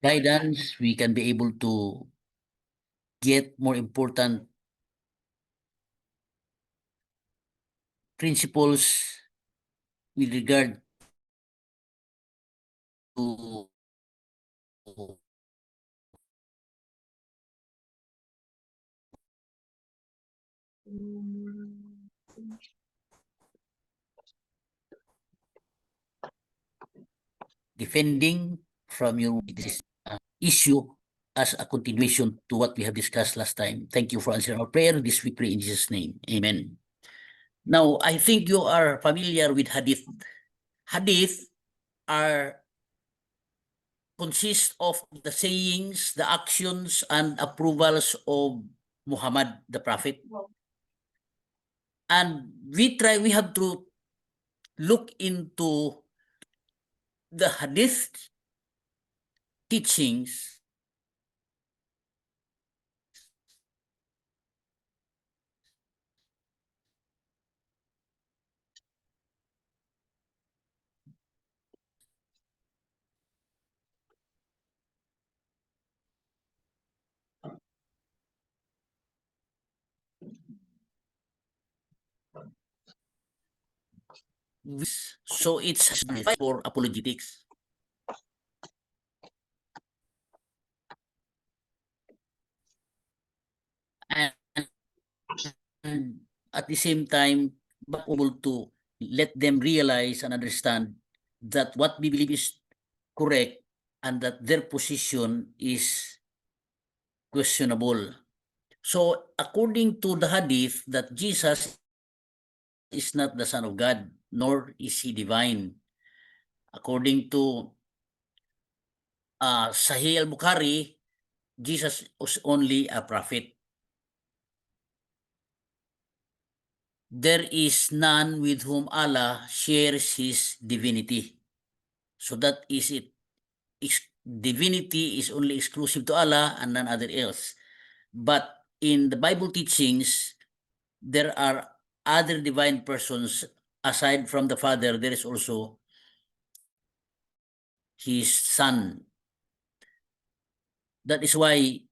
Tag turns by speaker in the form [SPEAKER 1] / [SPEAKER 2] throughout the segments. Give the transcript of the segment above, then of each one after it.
[SPEAKER 1] guidance, we can be able to get more important principles with regard to defending from your this issue as a continuation to what we have discussed last time. Thank you for answering our prayer this week. Pray in Jesus' name. Amen. Now, I think you are familiar with hadith. Hadith are consist of the sayings, the actions, and approvals of Muhammad the Prophet. And we have to look into the hadith teachings so it's for apologetics. And, and at the same time, able to let them realize and understand that what we believe is correct and that their position is questionable. So according to the hadith that Jesus is not the Son of God, nor is he divine. According to Sahih al-Bukhari, Jesus was only a prophet. There is none with whom Allah shares his divinity. So that is it. Divinity is only exclusive to Allah and none other else. But in the Bible teachings, there are other divine persons aside from the Father. There is also his Son. That is why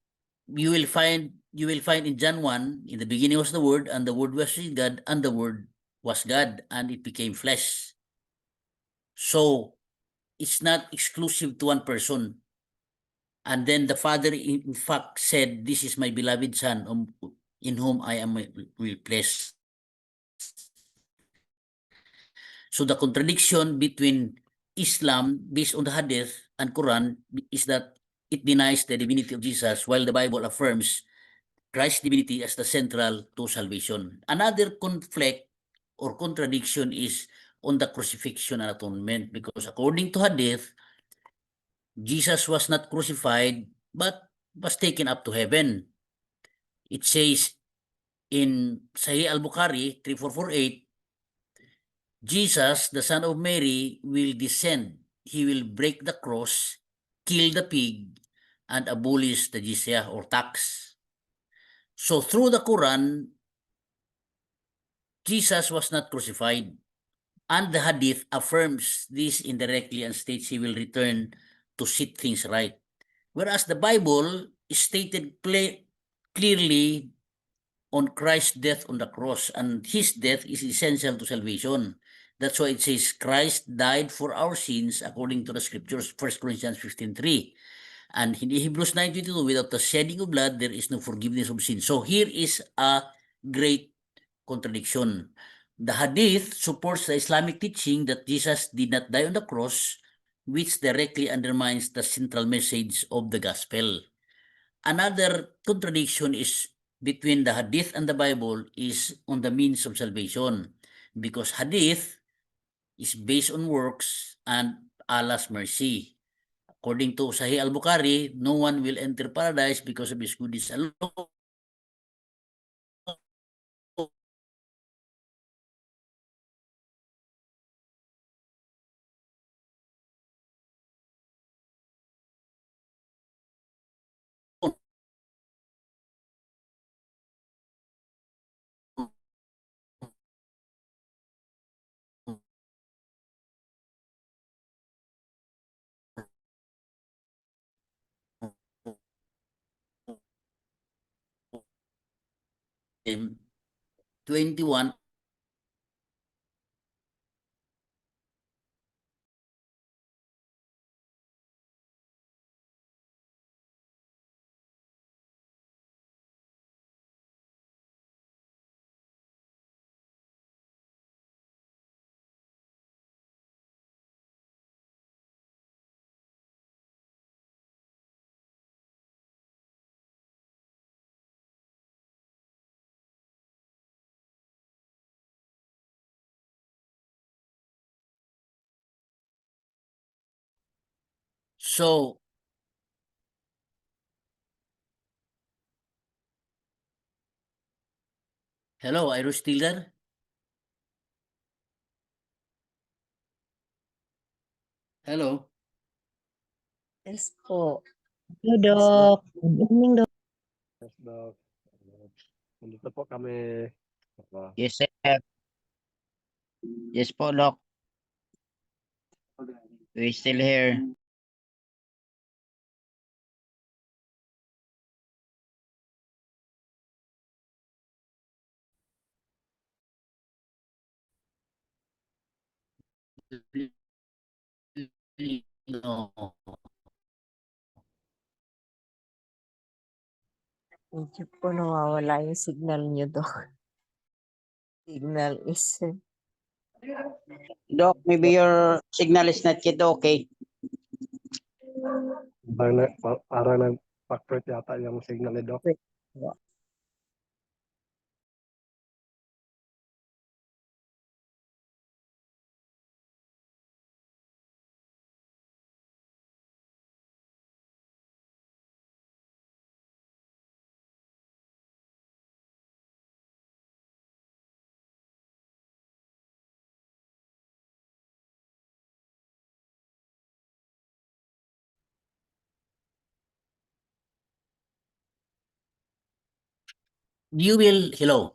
[SPEAKER 1] you will find in John 1, in the beginning was the Word, and the Word was with God, and the Word was God, and it became flesh. So it's not exclusive to one person. And then the Father, in fact, said, "This is my beloved Son, in whom I am well pleased." So the contradiction between Islam, based on the Hadith and Quran, is that it denies the divinity of Jesus, while the Bible affirms Christ's divinity as the central to salvation. Another conflict or contradiction is on the crucifixion and atonement, because according to Hadith, Jesus was not crucified but was taken up to heaven. It says in Sahih al-Bukhari 3448, Jesus, the son of Mary, will descend. He will break the cross, kill the pig, and abolish the jizya or tax. So through the Quran, Jesus was not crucified. And the Hadith affirms this indirectly and states he will return to set things right. Whereas the Bible stated clearly on Christ's death on the cross, and his death is essential to salvation. That's why it says Christ died for our sins according to the scriptures, 1 Corinthians 15:3. And in Hebrews 9:22, without the shedding of blood, there is no forgiveness of sin. So here is a great contradiction. The Hadith supports the Islamic teaching that Jesus did not die on the cross, which directly undermines the central message of the gospel. Another contradiction is between the Hadith and the Bible is on the means of salvation, because Hadith is based on works and Allah's mercy. According to Sahih al-Bukhari, no one will enter paradise because of his goodness alone. 21. So, hello, are you still there? Hello?
[SPEAKER 2] Yes po. Hello, Doc. Good evening, Doc.
[SPEAKER 3] Yes, Doc. Nandito po kami.
[SPEAKER 4] Yes, sir. Yes po, Doc. We still here.
[SPEAKER 1] No.
[SPEAKER 2] Medyo po nawawala yung signal niyo, Doc. Signal is...
[SPEAKER 4] Doc, maybe your signal is not yet okay.
[SPEAKER 3] Parang nag-backprint yata yung signal ni Doc.
[SPEAKER 1] You will, hello?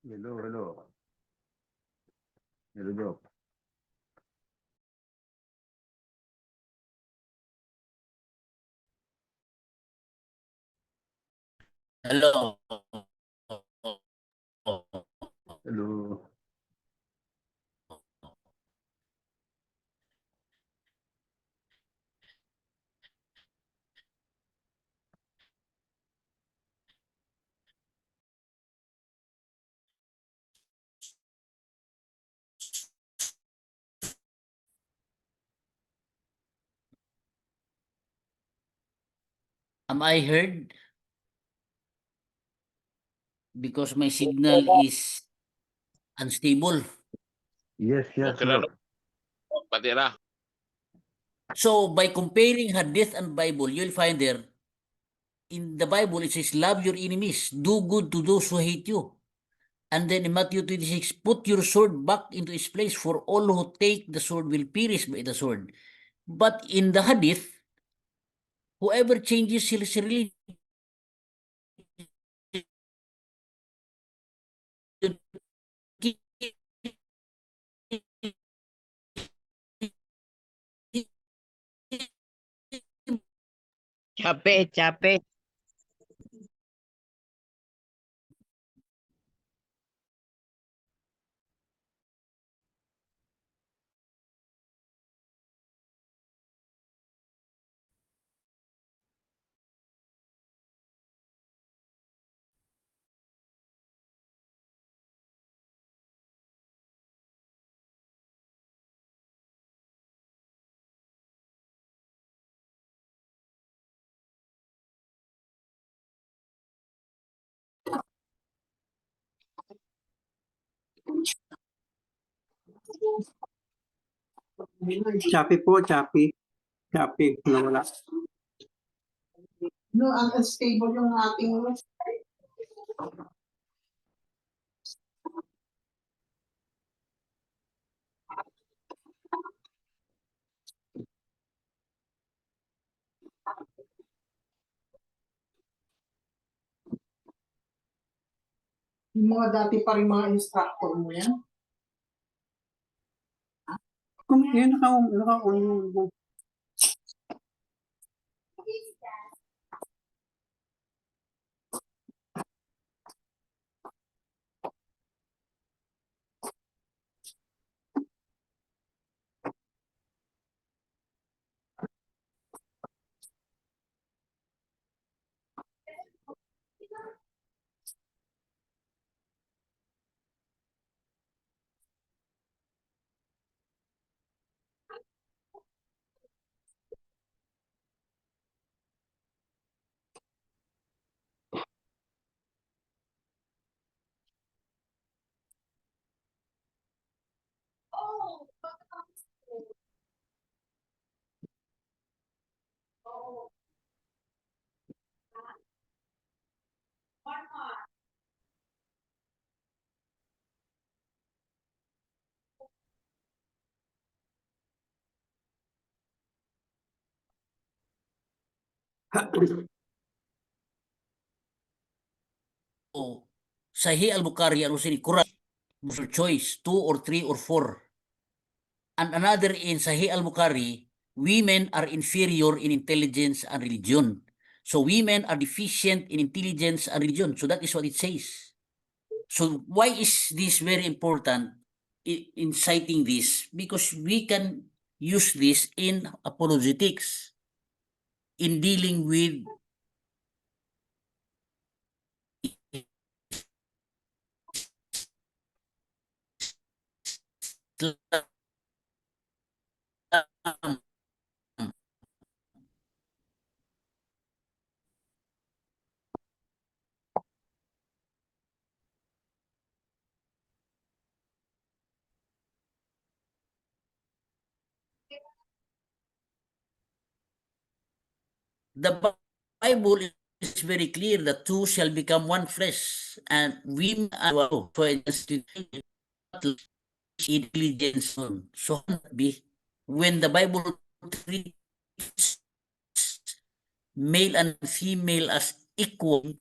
[SPEAKER 3] Hello, hello. Hello, Doc.
[SPEAKER 1] Hello?
[SPEAKER 3] Hello.
[SPEAKER 1] Am I heard? Because my signal is unstable.
[SPEAKER 3] Yes, yes,
[SPEAKER 5] Okay na,
[SPEAKER 3] Doc.
[SPEAKER 5] pati na.
[SPEAKER 1] So, by comparing Hadith and Bible, you'll find there, in the Bible, it says, love your enemies, do good to those who hate you. And then in Matthew 26, put your sword back into its place, for all who take the sword will perish by the sword. But in the Hadith, whoever changes his religion
[SPEAKER 4] Chape, chape.
[SPEAKER 6] Shopee po, Shopee. Shopee, nawala. No, ang unstable yung ating yung mga dati pa rin mga instructor mo yan. Kung yun, naka-on mo.
[SPEAKER 1] O Sahih al-Bukhari ano sini Quran your choice 2 or 3 or 4. And another in Sahih al-Bukhari, women are inferior in intelligence and religion. So women are deficient in intelligence and religion. So that is what it says. So why is this very important in citing this? Because we can use this in apologetics in dealing with Islam. The Bible is very clear that two shall become one flesh, and we are so intelligence. So be when the Bible treats male and female as equal,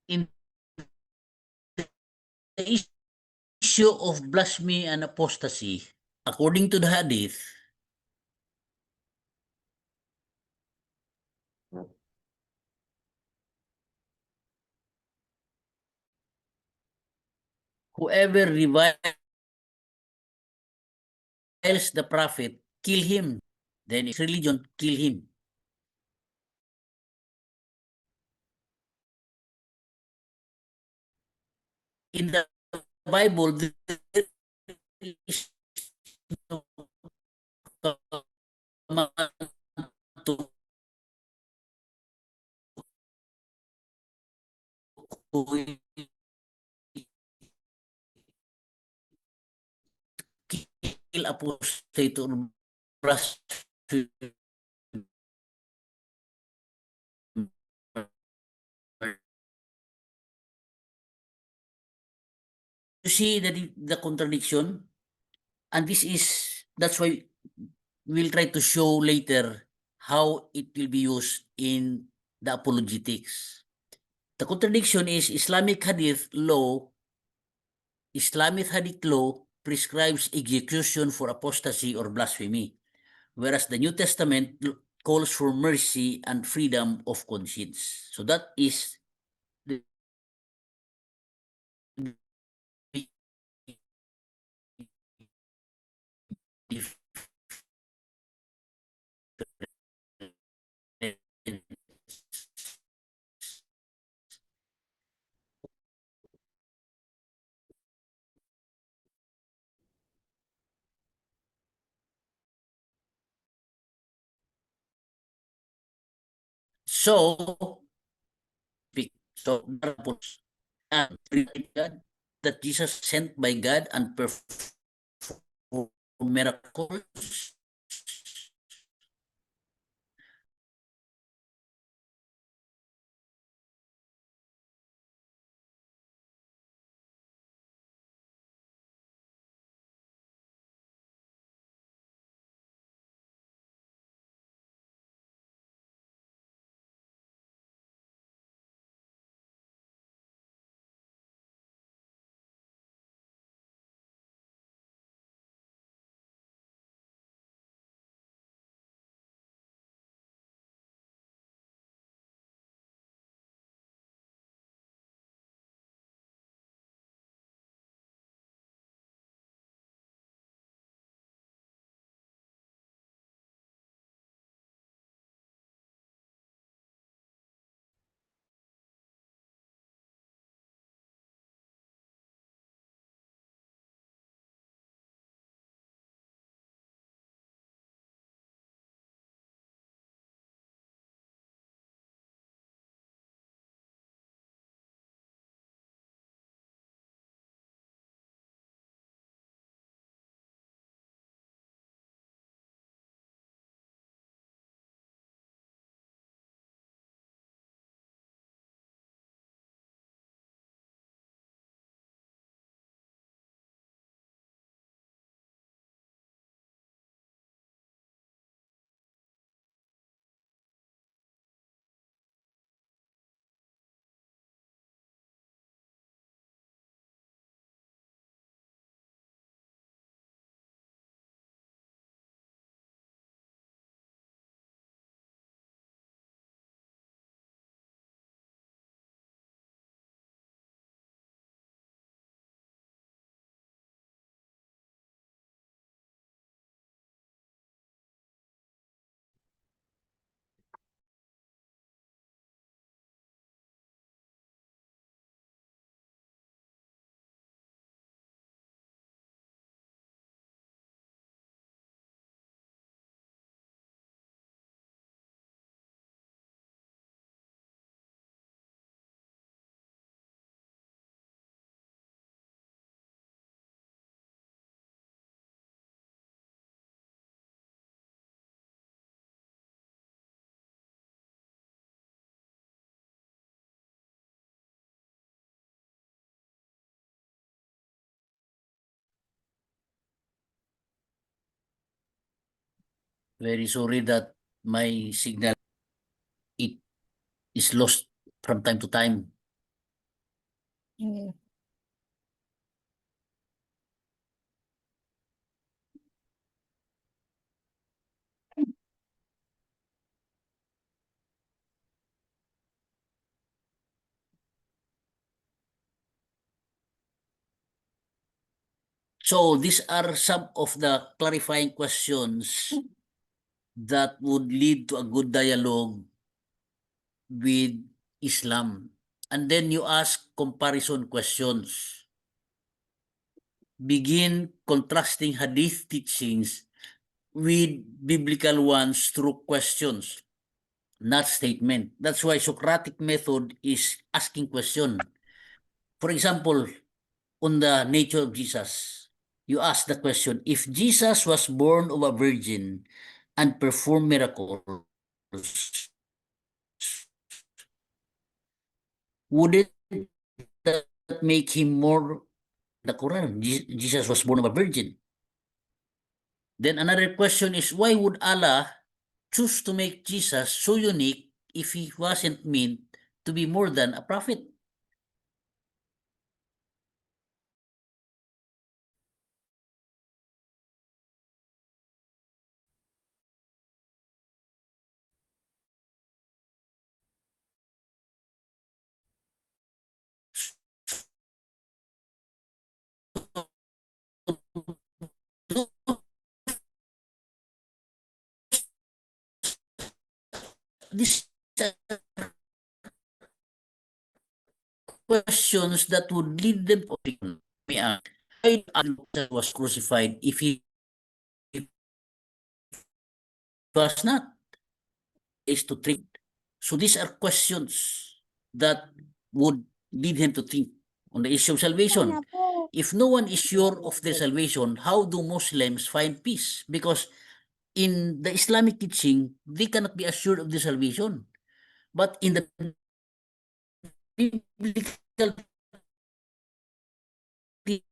[SPEAKER 1] in the issue of blasphemy and apostasy, according to the Hadith, whoever reviles the prophet, kill him. Then his religion, kill him. In the Bible, there is no command to kill apostate or blaspheme. You see the contradiction, and that's why we'll try to show later how it will be used in the apologetics. The contradiction is Islamic Hadith law prescribes execution for apostasy or blasphemy, whereas the New Testament calls for mercy and freedom of conscience. So that is the So that Jesus sent by God and performed miracles. Very sorry that my signal it is lost from time to time. So these are some of the clarifying questions that would lead to a good dialogue with Islam. And then you ask comparison questions. Begin contrasting hadith teachings with biblical ones through questions, not statement. That's why Socratic method is asking question. For example, on the nature of Jesus, you ask the question, if Jesus was born of a virgin and performed miracles, wouldn't that make him more the Quran? Jesus was born of a virgin. Then another question is, why would Allah choose to make Jesus so unique if he wasn't meant to be more than a prophet? These are questions that would lead them to why Jesus was crucified if he was not, is to think. So these are questions that would lead him to think on the issue of salvation. If no one is sure of their salvation, how do Muslims find peace? Because in the Islamic teaching, they cannot be assured of their salvation. But in the biblical teaching,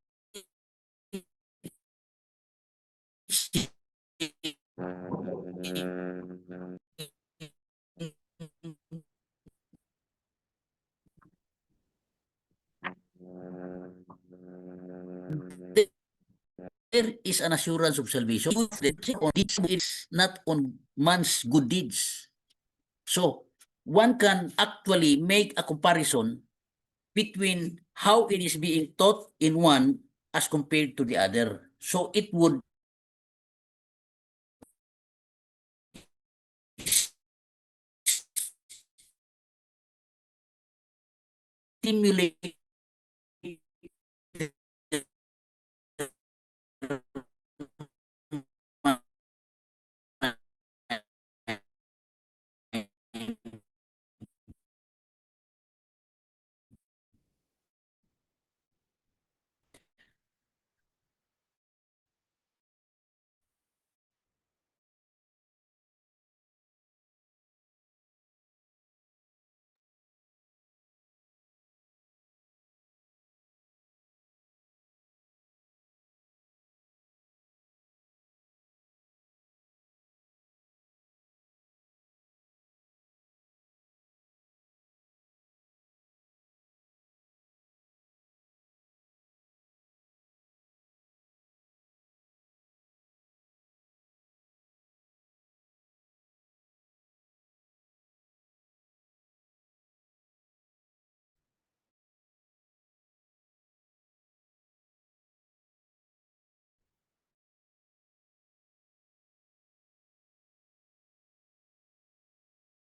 [SPEAKER 1] there is an assurance of salvation. It's not on man's good deeds. So one can actually make a comparison between how it is being taught in one as compared to the other. So it would stimulate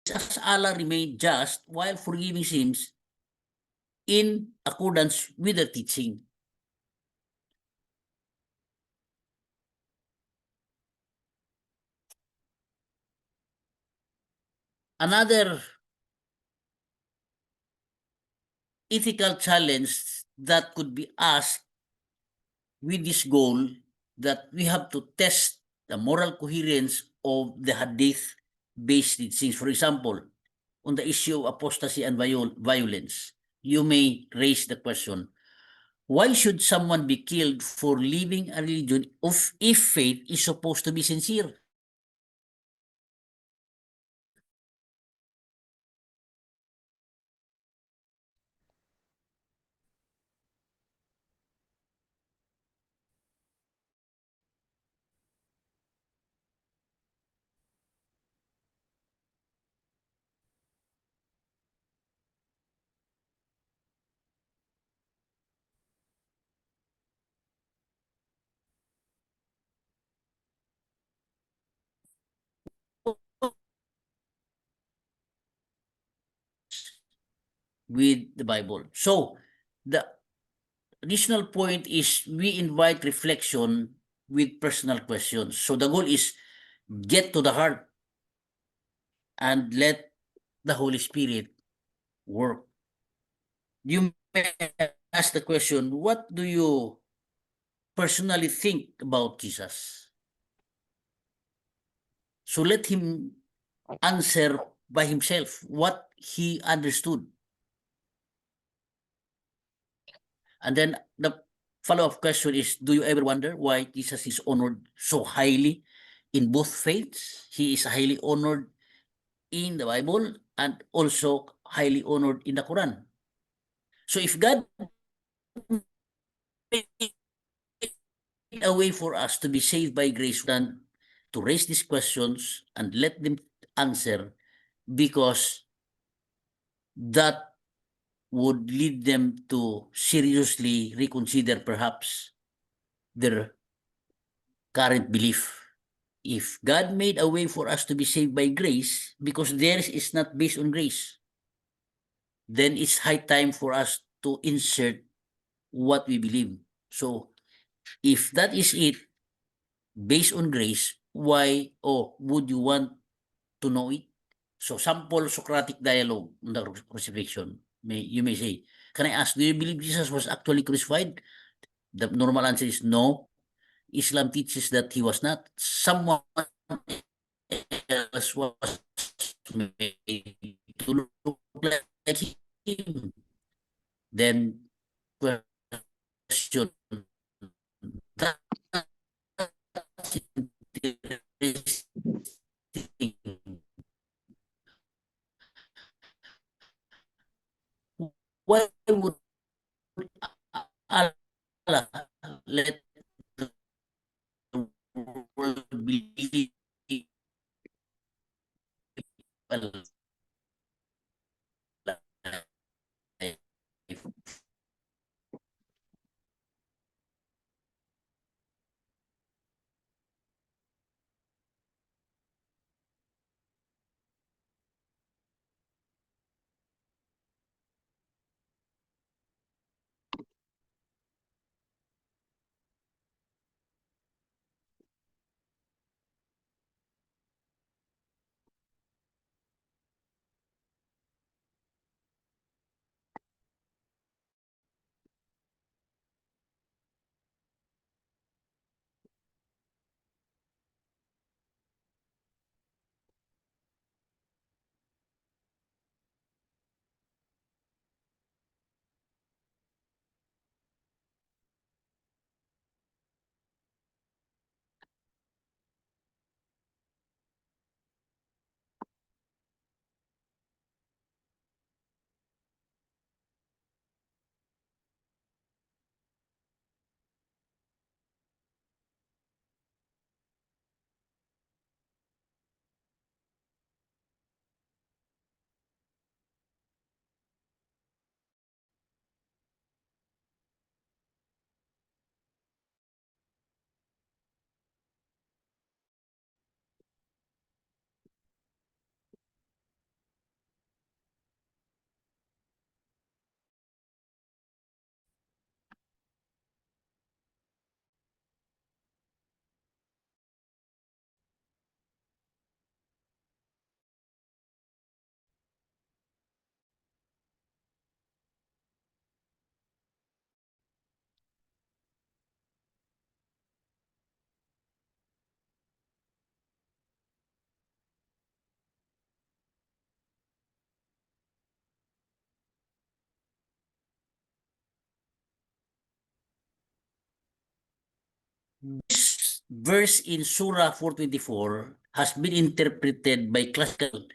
[SPEAKER 1] as Allah remained just while forgiving sins in accordance with the teaching. Another ethical challenge that could be asked with this goal that we have to test the moral coherence of the hadith-based teachings. For example, on the issue of apostasy and violence, you may raise the question, why should someone be killed for living a religion if faith is supposed to be sincere? With the Bible. So the additional point is we invite reflection with personal questions. So the goal is get to the heart and let the Holy Spirit work. You may ask the question, what do you personally think about Jesus? So let him answer by himself what he understood. And then the follow-up question is, do you ever wonder why Jesus is honored so highly in both faiths? He is highly honored in the Bible and also highly honored in the Quran. So if God made a way for us to be saved by grace, then to raise these questions and let them answer, because that would lead them to seriously reconsider perhaps their current belief. If God made a way for us to be saved by grace, because theirs is not based on grace, then it's high time for us to insert what we believe. So if that is it, based on grace, why would you want to know it? So sample Socratic dialogue on the crucifixion. You may say, can I ask, do you believe Jesus was actually crucified? The normal answer is no. Islam teaches that he was not. Someone else was made to look like him. Then question, that's interesting. Why would Allah let the world believe alive? This verse in Surah 424 has been interpreted by classical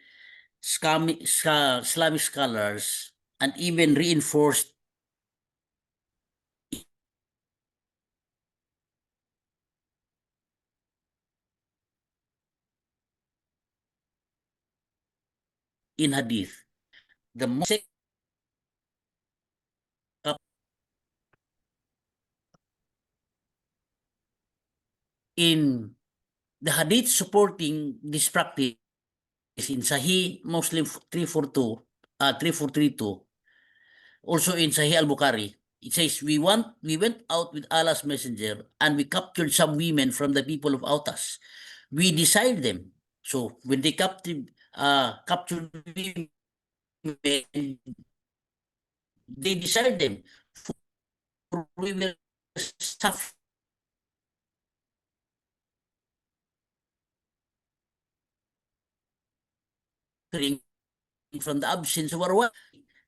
[SPEAKER 1] Islamic scholars and even reinforced in hadith. The most in the hadith supporting this practice in Sahih Muslim 342, 3432, also in Sahih Al-Bukhari, it says, we went out with Allah's messenger and we captured some women from the people of Autas. We desired them. So when they captured women, they desired them, for we will suffer from the absence of our wife.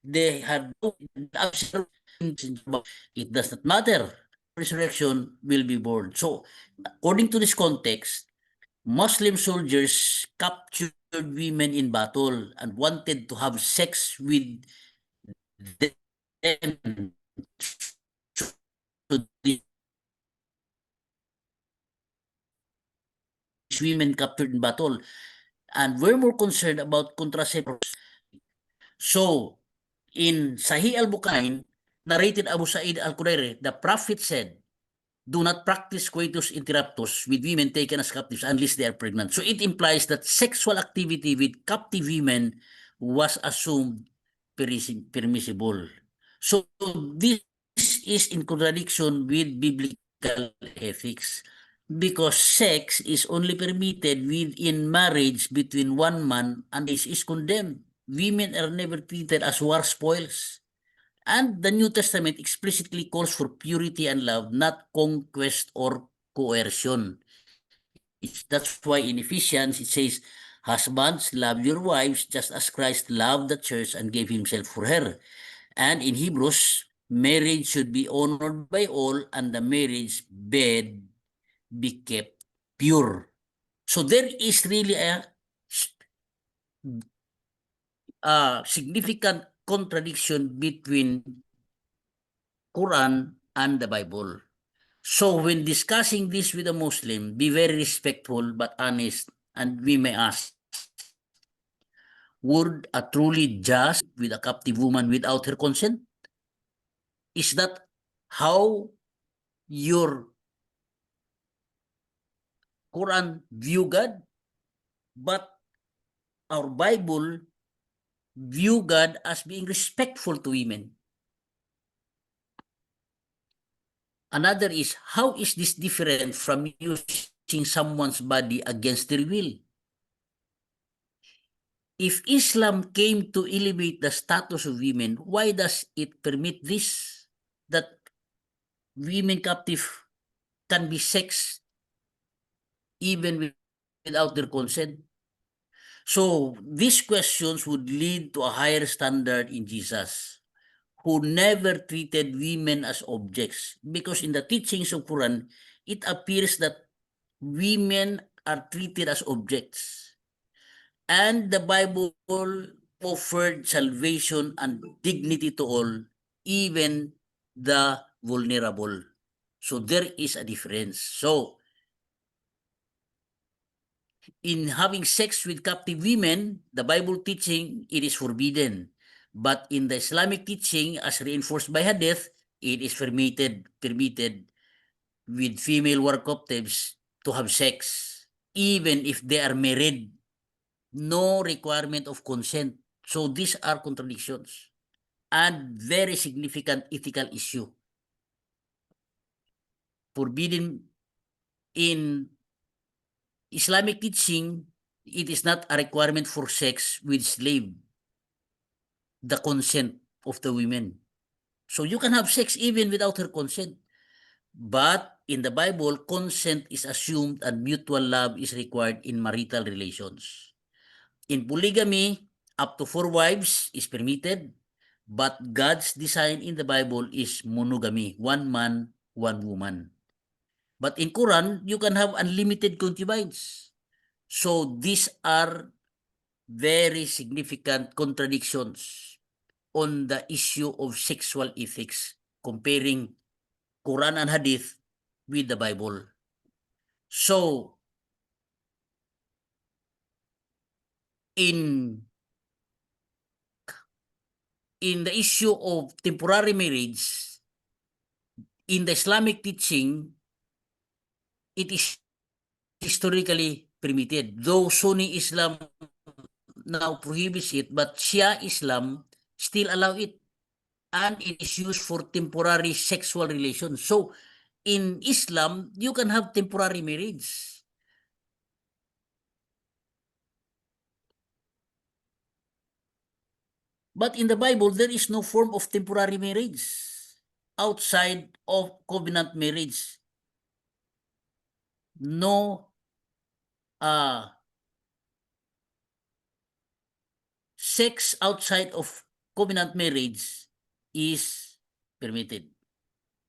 [SPEAKER 1] They had no absence. It does not matter resurrection will be born. So, according to this context, Muslim soldiers captured women in battle and wanted to have sex with them. So these women captured in battle and were more concerned about contraception. So, in Sahih al-Bukhari, narrated Abu Sa'id al-Khudri, the Prophet said, do not practice coitus interruptus with women taken as captives unless they are pregnant. So it implies that sexual activity with captive women was assumed permissible. So this is in contradiction with biblical ethics because sex is only permitted within marriage between one man and this is condemned. Women are never treated as war spoils. And the New Testament explicitly calls for purity and love, not conquest or coercion. That's why in Ephesians it says, husbands, love your wives just as Christ loved the church and gave himself for her. And in Hebrews, marriage should be honored by all and the marriage bed be kept pure. So there is really a significant contradiction between Quran and the Bible. So when discussing this with a Muslim, be very respectful but honest, and we may ask, would a truly just with a captive woman without her consent? Is that how your Quran view God? But our Bible view God as being respectful to women. Another is, how is this different from using someone's body against their will? If Islam came to elevate the status of women, why does it permit this? That women captive can be sexed even without their consent? So these questions would lead to a higher standard in Jesus, who never treated women as objects, because in the teachings of Quran, it appears that women are treated as objects. And the Bible offered salvation and dignity to all, even the vulnerable. So there is a difference. So in having sex with captive women, the Bible teaching it is forbidden. But in the Islamic teaching, as reinforced by Hadith, it is permitted with female war captives to have sex, even if they are married. No requirement of consent. So these are contradictions and very significant ethical issue. Forbidden in Islamic teaching, it is not a requirement for sex with slave, the consent of the women. So you can have sex even without her consent. But in the Bible, consent is assumed and mutual love is required in marital relations. In polygamy, up to 4 wives is permitted, but God's design in the Bible is monogamy, 1 man, 1 woman. But in Quran, you can have unlimited concubines. So these are very significant contradictions on the issue of sexual ethics, comparing Quran and Hadith with the Bible. So, in the issue of temporary marriage, in the Islamic teaching, it is historically permitted. Though Sunni Islam now prohibits it, but Shia Islam still allow it. And it is used for temporary sexual relations. So, in Islam, you can have temporary marriage. But in the Bible, there is no form of temporary marriage outside of covenant marriage. No sex outside of covenant marriage is permitted.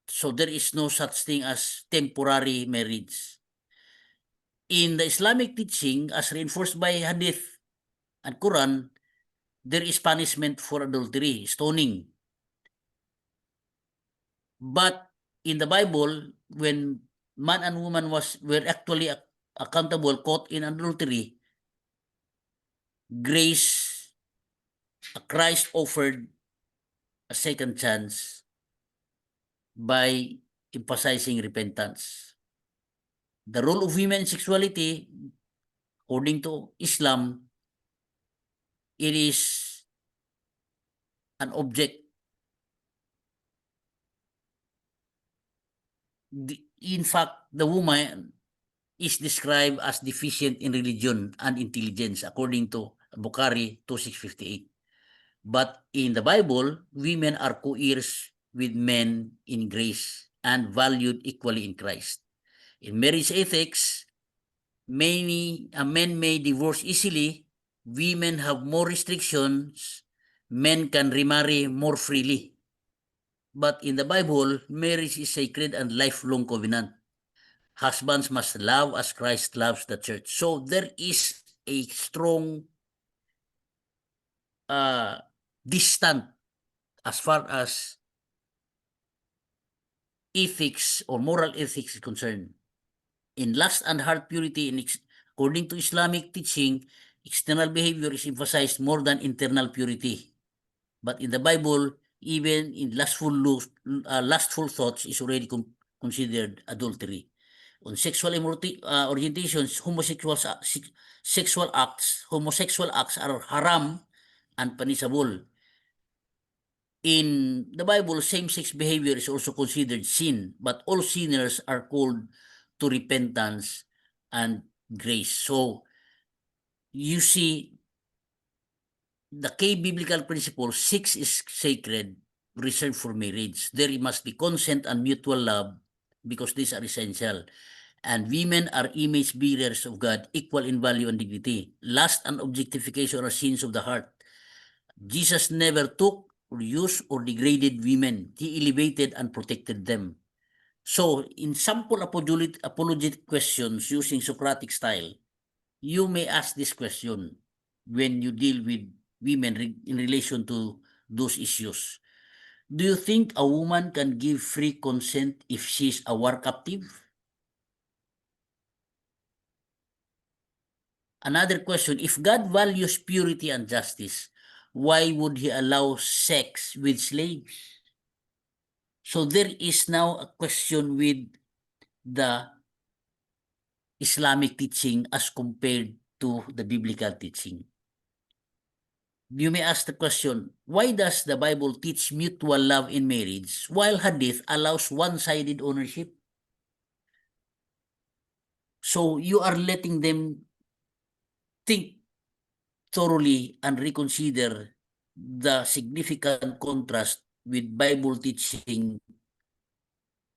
[SPEAKER 1] So there is no such thing as temporary marriage. In the Islamic teaching, as reinforced by Hadith and Quran, there is punishment for adultery, stoning. But in the Bible, when man and woman were actually accountable, caught in adultery, grace, Christ offered a second chance by emphasizing repentance. The role of women in sexuality, according to Islam, it is an object. In fact, the woman is described as deficient in religion and intelligence, according to Bukhari 2658. But in the Bible, women are co-heirs with men in grace and valued equally in Christ. In marriage ethics, men may divorce easily, women have more restrictions, men can remarry more freely. But in the Bible, marriage is sacred and lifelong covenant. Husbands must love as Christ loves the church. So there is a strong distance as far as ethics or moral ethics is concerned. In lust and heart purity, according to Islamic teaching, external behavior is emphasized more than internal purity. But in the Bible, even in lustful thoughts is already considered adultery. On sexual orientations, homosexual acts are haram and punishable. In the Bible, same-sex behavior is also considered sin, but all sinners are called to repentance and grace. So, you see, the key biblical principle, sex is sacred, reserved for marriage. There must be consent and mutual love because these are essential. And women are image bearers of God, equal in value and dignity. Lust and objectification are sins of the heart. Jesus never took or used or degraded women. He elevated and protected them. So, in sample apologetic questions using Socratic style, you may ask this question when you deal with women in relation to those issues. Do you think a woman can give free consent if she's a war captive? Another question, if God values purity and justice, why would he allow sex with slaves? So there is now a question with the Islamic teaching as compared to the biblical teaching. You may ask the question, why does the Bible teach mutual love in marriage while Hadith allows one-sided ownership? So you are letting them think thoroughly and reconsider the significant contrast with Bible teaching,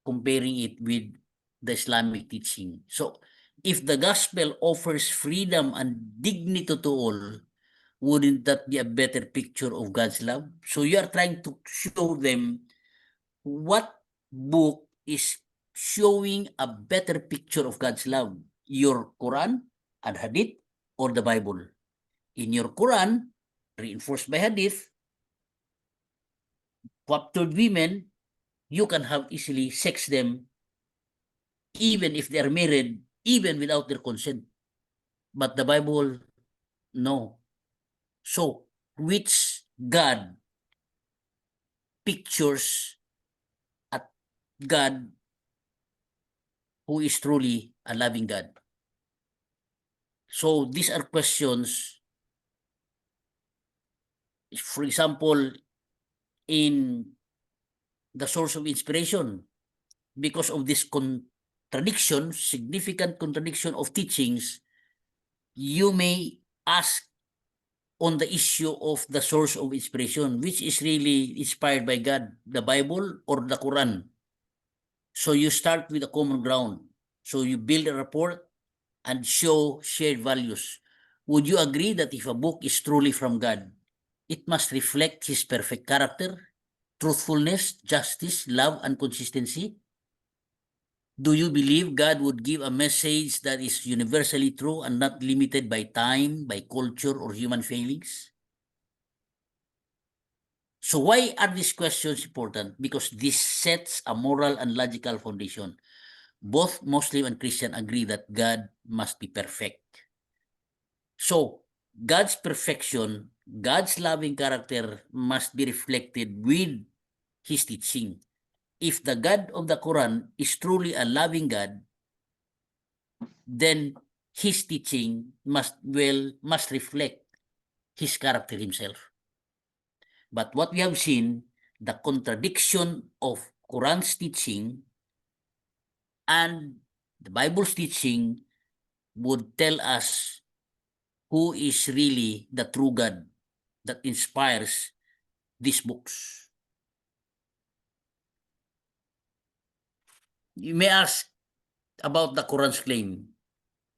[SPEAKER 1] comparing it with the Islamic teaching. So if the gospel offers freedom and dignity to all, wouldn't that be a better picture of God's love? So you are trying to show them what book is showing a better picture of God's love, your Quran and Hadith or the Bible. In your Quran, reinforced by Hadith, captured women, you can have easily sex them even if they are married, even without their consent. But the Bible, no. So, which God pictures at God who is truly a loving God? So, these are questions. For example, in the source of inspiration, because of this contradiction, significant contradiction of teachings, you may ask on the issue of the source of inspiration, which is really inspired by God, the Bible or the Quran. So you start with a common ground. So you build a rapport and show shared values. Would you agree that if a book is truly from God, it must reflect his perfect character, truthfulness, justice, love, and consistency? Do you believe God would give a message that is universally true and not limited by time, by culture, or human feelings? So why are these questions important? Because this sets a moral and logical foundation. Both Muslim and Christian agree that God must be perfect. So God's perfection, God's loving character must be reflected with his teaching. If the God of the Quran is truly a loving God, then his teaching must reflect his character himself. But what we have seen, the contradiction of Quran's teaching and the Bible's teaching would tell us who is really the true God that inspires these books. You may ask about the Quran's claim.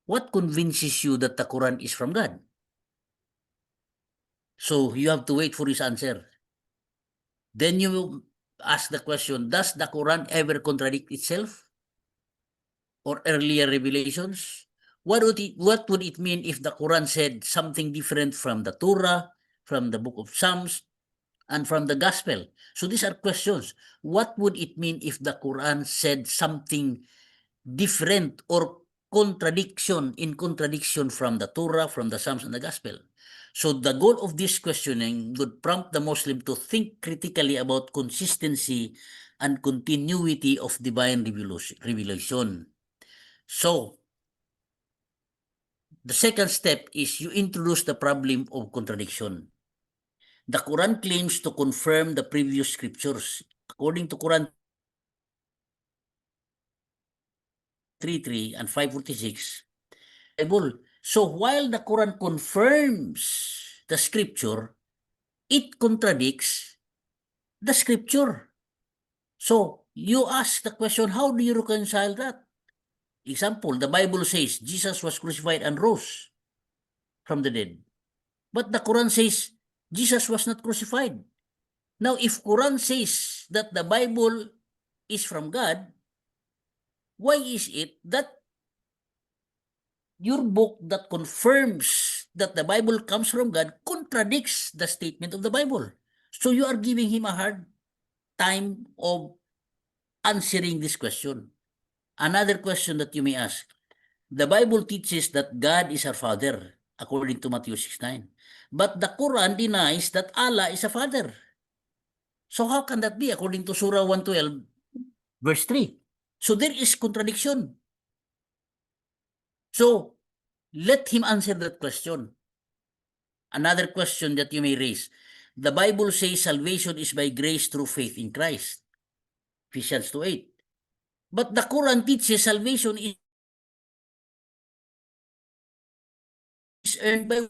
[SPEAKER 1] What convinces you that the Quran is from God? So you have to wait for his answer. Then you ask the question, does the Quran ever contradict itself or earlier revelations? What would it mean if the Quran said something different from the Torah, from the book of Psalms, and from the gospel? So these are questions. What would it mean if the Quran said something different or in contradiction from the Torah, from the Psalms, and the gospel? So the goal of this questioning would prompt the Muslim to think critically about consistency and continuity of divine revelation. So the second step is you introduce the problem of contradiction. The Quran claims to confirm the previous scriptures. According to Quran 3:3 and 5:46, Bible. So while the Quran confirms the scripture, it contradicts the scripture. So you ask the question, how do you reconcile that? Example, the Bible says Jesus was crucified and rose from the dead. But the Quran says Jesus was not crucified. Now, if Quran says that the Bible is from God, why is it that your book that confirms that the Bible comes from God contradicts the statement of the Bible? So you are giving him a hard time of answering this question. Another question that you may ask, the Bible teaches that God is our Father, according to Matthew 6:9. But the Quran denies that Allah is a Father. So how can that be according to Surah 112, verse 3? So there is contradiction. So let him answer that question. Another question that you may raise, the Bible says salvation is by grace through faith in Christ, Ephesians 2:8. But the Quran teaches salvation is earned by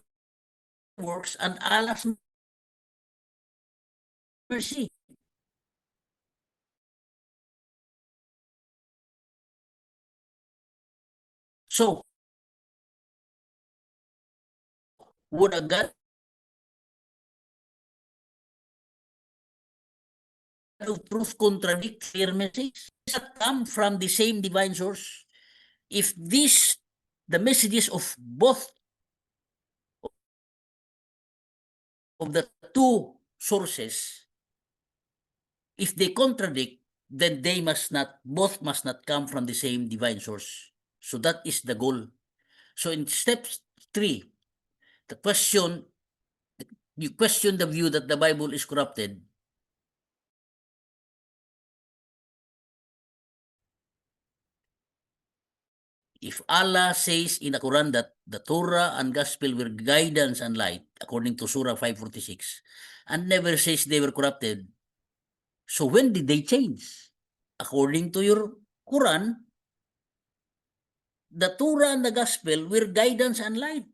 [SPEAKER 1] works and Allah's mercy. So would a God of truth contradict clear message? Does that come from the same divine source? If the messages of both of the two sources, if they contradict, then both must not come from the same divine source. So that is the goal. So in step 3, you question the view that the Bible is corrupted. If Allah says in the Quran that the Torah and Gospel were guidance and light, according to Surah 5:46, and never says they were corrupted, so when did they change? According to your Quran, the Torah and the Gospel were guidance and light.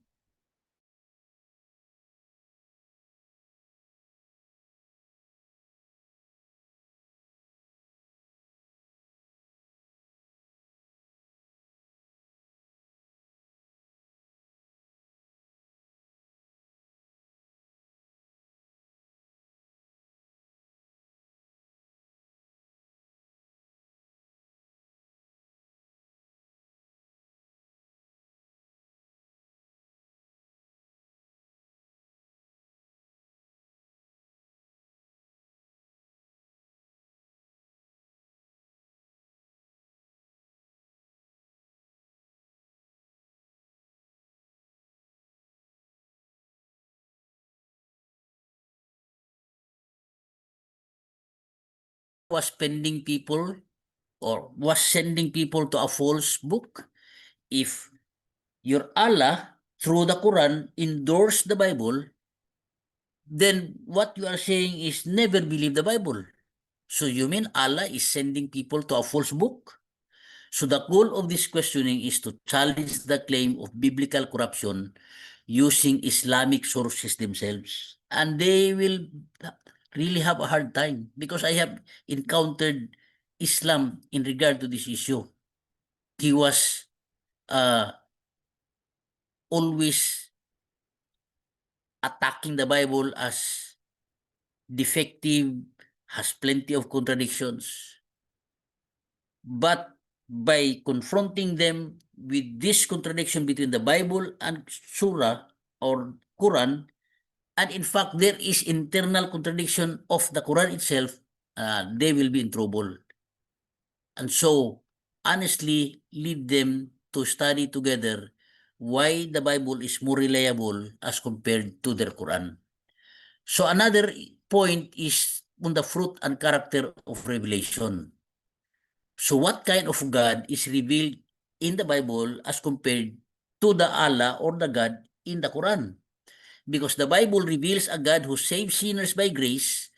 [SPEAKER 1] was sending people to a false book. If your Allah through the Quran endorsed the Bible, then what you are saying is never believe the Bible. So you mean Allah is sending people to a false book? So the goal of this questioning is to challenge the claim of biblical corruption using Islamic sources themselves. And they will really have a hard time because I have encountered Islam in regard to this issue. He was always attacking the Bible as defective, has plenty of contradictions. But by confronting them with this contradiction between the Bible and Surah or Quran, and in fact there is internal contradiction of the Quran itself, they will be in trouble. And so honestly lead them to study together why the Bible is more reliable as compared to their Quran. So another point is on the fruit and character of revelation. So what kind of God is revealed in the Bible as compared to the Allah or the God in the Quran? Because the Bible reveals a God who saves sinners by grace,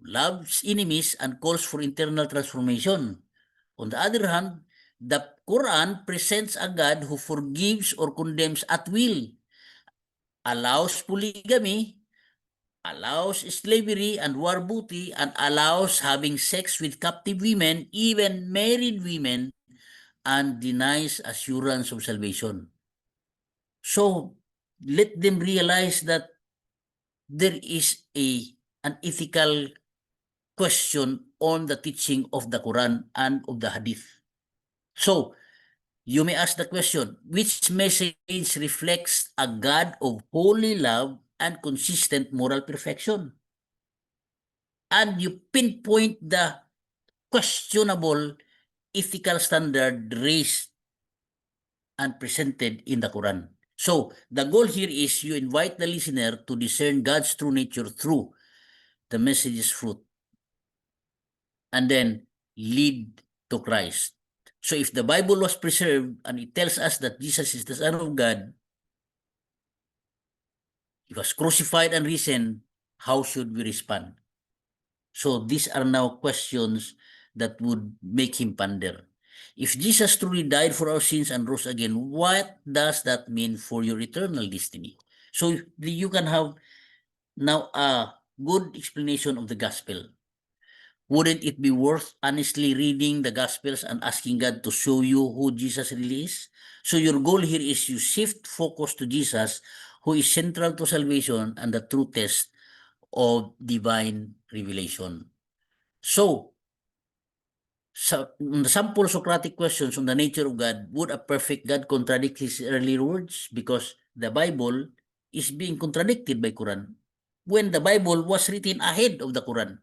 [SPEAKER 1] loves enemies, and calls for internal transformation. On the other hand, the Quran presents a God who forgives or condemns at will, allows polygamy, allows slavery and war booty, and allows having sex with captive women, even married women, and denies assurance of salvation. So let them realize that there is an ethical question on the teaching of the Quran and of the Hadith. So you may ask the question, which message reflects a God of holy love and consistent moral perfection? And you pinpoint the questionable ethical standard raised and presented in the Quran. So the goal here is you invite the listener to discern God's true nature through the message's fruit and then lead to Christ. So if the Bible was preserved and it tells us that Jesus is the Son of God, he was crucified and risen, how should we respond? So these are now questions that would make him ponder. If Jesus truly died for our sins and rose again, what does that mean for your eternal destiny? So you can have now a good explanation of the gospel. Wouldn't it be worth honestly reading the Gospels and asking God to show you who Jesus really is? So your goal here is you shift focus to Jesus, who is central to salvation and the true test of divine revelation. So the sample Socratic questions on the nature of God, would a perfect God contradict his earlier words? Because the Bible is being contradicted by Quran when the Bible was written ahead of the Quran.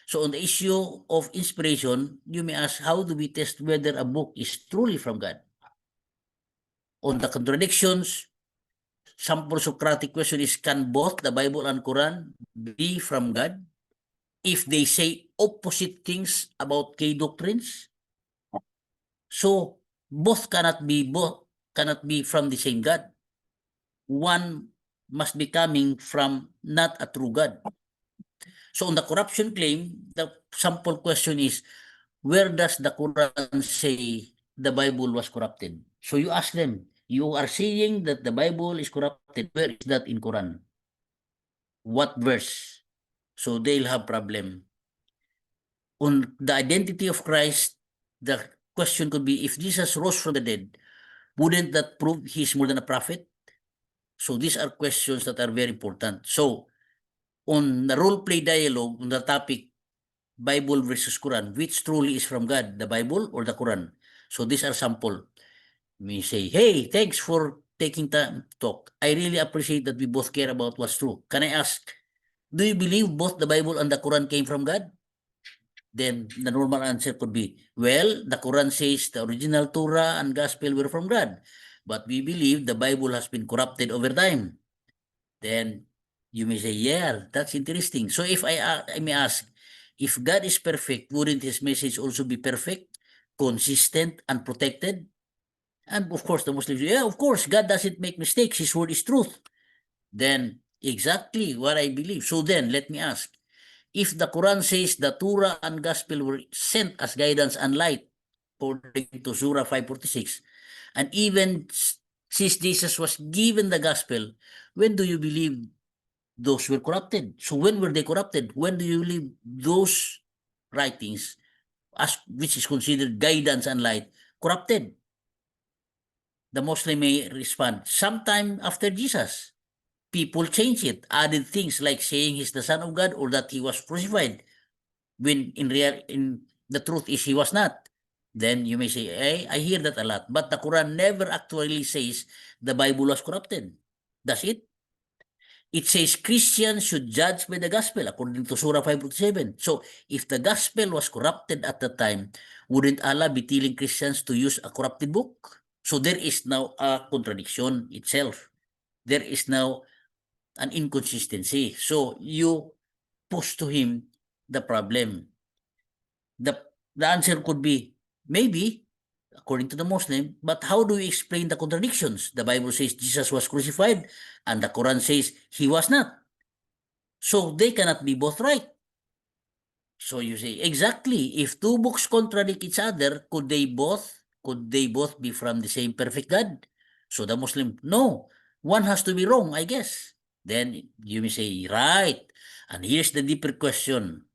[SPEAKER 1] So on the issue of inspiration, you may ask, how do we test whether a book is truly from God? On the contradictions, sample Socratic question is, can both the Bible and Quran be from God if they say opposite things about key doctrines? So both cannot be from the same God. One must be coming from not a true God. So on the corruption claim, the sample question is, where does the Quran say the Bible was corrupted? So you ask them, you are saying that the Bible is corrupted. Where is that in Quran? What verse? So they'll have problem. On the identity of Christ, the question could be, if Jesus rose from the dead, wouldn't that prove he's more than a prophet? So these are questions that are very important. So on the role play dialogue on the topic Bible versus Quran, which truly is from God, the Bible or the Quran? So these are sample. We say, hey, thanks for taking time to talk. I really appreciate that we both care about what's true. Can I ask, do you believe both the Bible and the Quran came from God? Then the normal answer could be, well, the Quran says the original Torah and Gospel were from God, but we believe the Bible has been corrupted over time. Then you may say, yeah, that's interesting. So if I may ask, If God is perfect, wouldn't his message also be perfect, consistent, and protected? And of course, the Muslims say, yeah, of course, God doesn't make mistakes. His word is truth. Then, exactly what I believe. So then, let me ask, if the Quran says the Torah and Gospel were sent as guidance and light, according to Surah 546, and even since Jesus was given the Gospel, when do you believe those were corrupted? So when were they corrupted? When do you believe those writings, as which is considered guidance and light, corrupted? The Muslim may respond, sometime after Jesus. People change it, added things like saying he's the Son of God or that he was crucified, when in the truth is he was not. Then you may say, hey, I hear that a lot. But the Quran never actually says the Bible was corrupted. Does it? It says Christians should judge by the gospel according to Surah 5:7. So if the gospel was corrupted at the time, wouldn't Allah be telling Christians to use a corrupted book? So there is now a contradiction itself. There is now an inconsistency. So you pose to him the problem. The answer could be maybe, according to the Muslim, but how do we explain the contradictions? The Bible says Jesus was crucified and the Quran says he was not. So they cannot be both right. So you say, exactly, if two books contradict each other, could they both be from the same perfect God? So the Muslim, no, one has to be wrong, I guess. Then you may say, right. And here's the deeper question.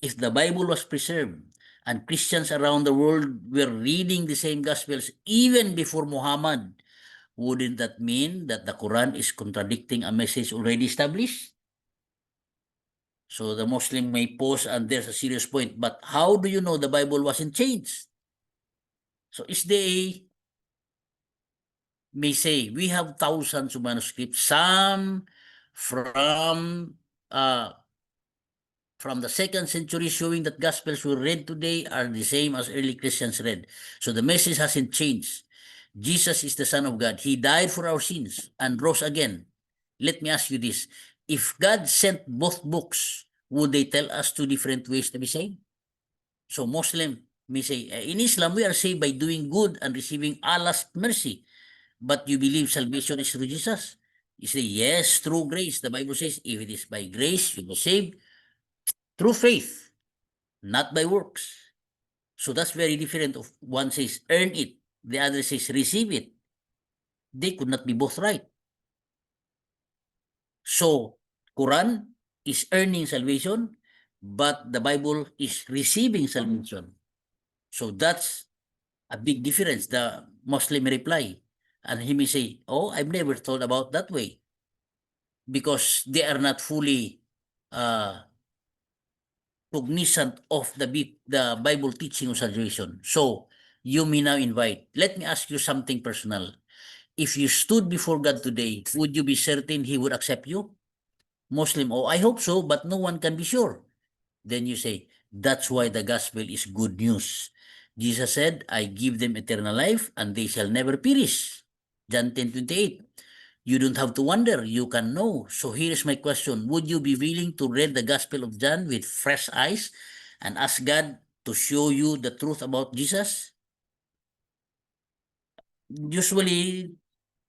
[SPEAKER 1] If the Bible was preserved and Christians around the world were reading the same Gospels even before Muhammad, wouldn't that mean that the Quran is contradicting a message already established? So the Muslim may pause, and there's a serious point, but how do you know the Bible wasn't changed? So they may say, we have thousands of manuscripts, some from uh, the 2nd century, showing that Gospels we read today are the same as early Christians read. So the message hasn't changed. Jesus is the Son of God. He died for our sins and rose again. Let me ask you this. If God sent both books, would they tell us two different ways to be saved? So Muslim may say, in Islam, we are saved by doing good and receiving Allah's mercy. But you believe salvation is through Jesus? You say, yes, through grace. The Bible says, if it is by grace, you will saved through faith, not by works. So that's very different of one says, earn it. The other says, receive it. They could not be both right. So, Quran is earning salvation, but the Bible is receiving salvation. So that's a big difference. The Muslim reply, and he may say, oh, I've never thought about that way, because they are not fully cognizant of the Bible teaching of salvation. So you may now invite, let me ask you something personal. If you stood before God today, would you be certain he would accept you? Muslim, oh, I hope so, but no one can be sure. Then you say, that's why the gospel is good news. Jesus said, I give them eternal life and they shall never perish. John 10:28. You don't have to wonder, you can know. So here's my question. Would you be willing to read the Gospel of John with fresh eyes and ask God to show you the truth about Jesus? Usually,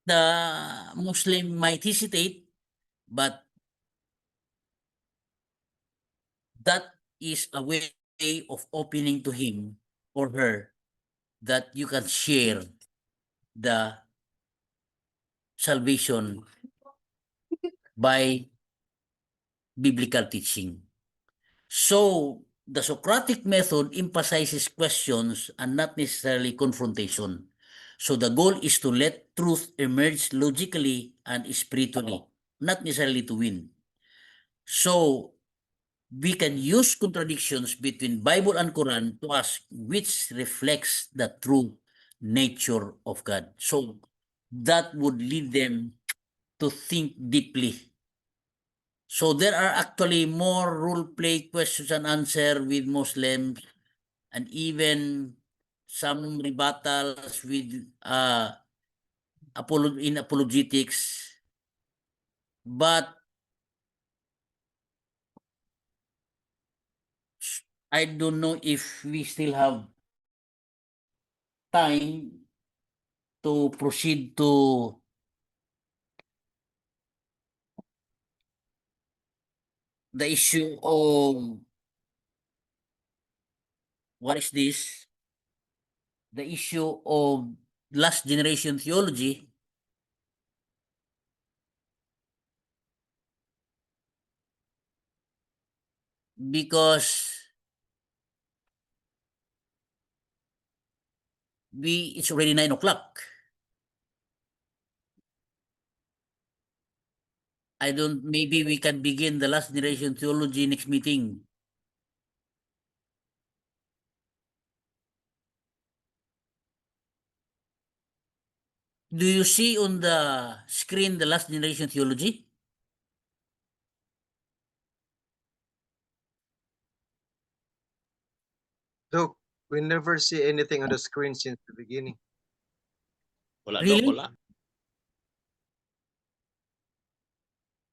[SPEAKER 1] the Muslim might hesitate, but that is a way of opening to him or her that you can share the salvation by biblical teaching. So, the Socratic method emphasizes questions and not necessarily confrontation. So, the goal is to let truth emerge logically and spiritually, not necessarily to win. So, we can use contradictions between Bible and Quran to ask which reflects the true nature of God. So, that would lead them to think deeply. So there are actually more role play questions and answer with Muslims, and even some rebuttals with in apologetics. But I don't know if we still have time to proceed to the issue of what is this? The issue of last generation theology. Because it's already 9 o'clock. I don't, maybe we can begin the last generation theology next meeting. Do you see on the screen the last generation theology?
[SPEAKER 5] Look, we never see anything on the screen since the beginning.
[SPEAKER 7] Wala
[SPEAKER 1] Really?
[SPEAKER 7] daw, wala.